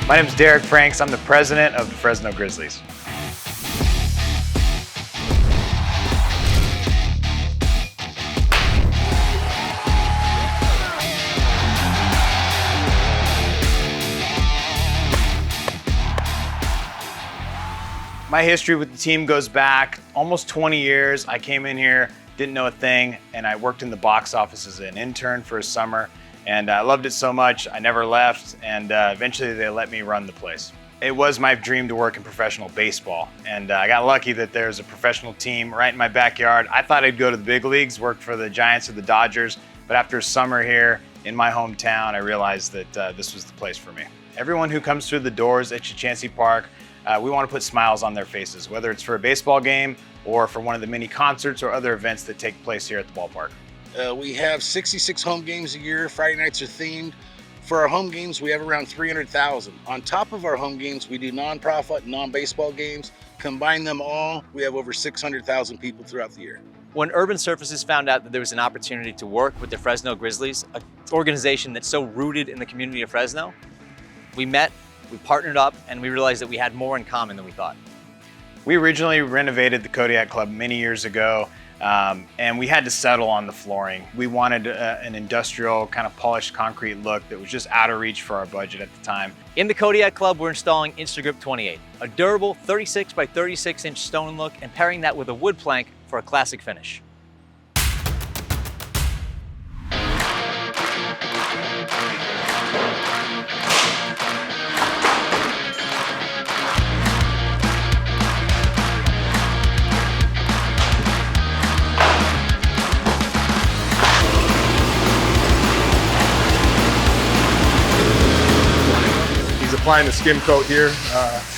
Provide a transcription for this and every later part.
My name is Derek Franks. I'm the president of the Fresno Grizzlies. My history with the team goes back almost 20 years. I came in here, didn't know a thing, and I worked in the box office as an intern for a summer. And I loved it so much, I never left, and eventually they let me run the place. It was my dream to work in professional baseball, and I got lucky that there's a professional team right in my backyard. I thought I'd go to the big leagues, work for the Giants or the Dodgers, but after a summer here in my hometown, I realized that this was the place for me. Everyone who comes through the doors at Chukchansi Park, we want to put smiles on their faces, whether it's for a baseball game or for one of the many concerts or other events that take place here at the ballpark. We have 66 home games a year. Friday nights are themed. For our home games, we have around 300,000. On top of our home games, we do non-profit, non-baseball games. Combine them all, we have over 600,000 people throughout the year. When Urban Surfaces found out that there was an opportunity to work with the Fresno Grizzlies, an organization that's so rooted in the community of Fresno, we met, we partnered up, and we realized that we had more in common than we thought. We originally renovated the Kodiak Club many years ago, and we had to settle on the flooring. We wanted an industrial kind of polished concrete look that was just out of reach for our budget at the time. In the Kodiak Club, we're installing InstaGrip 28, a durable 36 by 36 inch stone look, and pairing that with a wood plank for a classic finish. Applying the skim coat here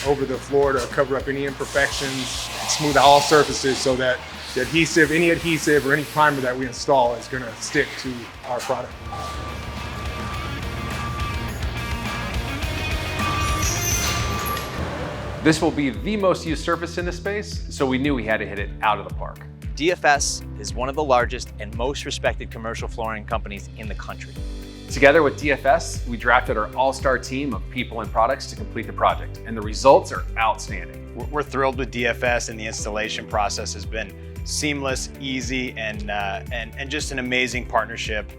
over the floor to cover up any imperfections, smooth out all surfaces so that the adhesive, any adhesive or any primer that we install is going to stick to our product. This will be the most used surface in the space, so we knew we had to hit it out of the park. DFS is one of the largest and most respected commercial flooring companies in the country. Together with DFS, we drafted our all-star team of people and products to complete the project, and the results are outstanding. We're thrilled with DFS, and the installation process has been seamless, easy, and just an amazing partnership.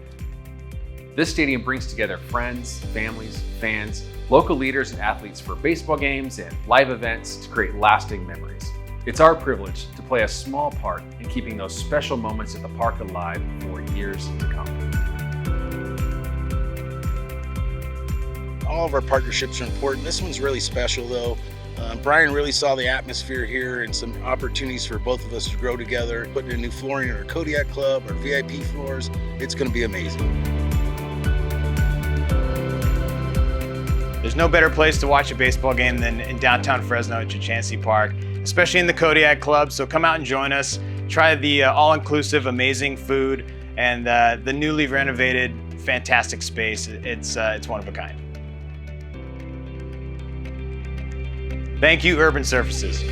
This stadium brings together friends, families, fans, local leaders, and athletes for baseball games and live events to create lasting memories. It's our privilege to play a small part in keeping those special moments at the park alive for years to come. All of our partnerships are important. This one's really special though. Brian really saw the atmosphere here and some opportunities for both of us to grow together. Putting in new flooring in our Kodiak Club, our VIP floors, it's going to be amazing. There's no better place to watch a baseball game than in downtown Fresno at Chukchansi Park, especially in the Kodiak Club. So come out and join us. Try the all-inclusive, amazing food and the newly renovated, fantastic space. It's one of a kind. Thank you, Urban Surfaces.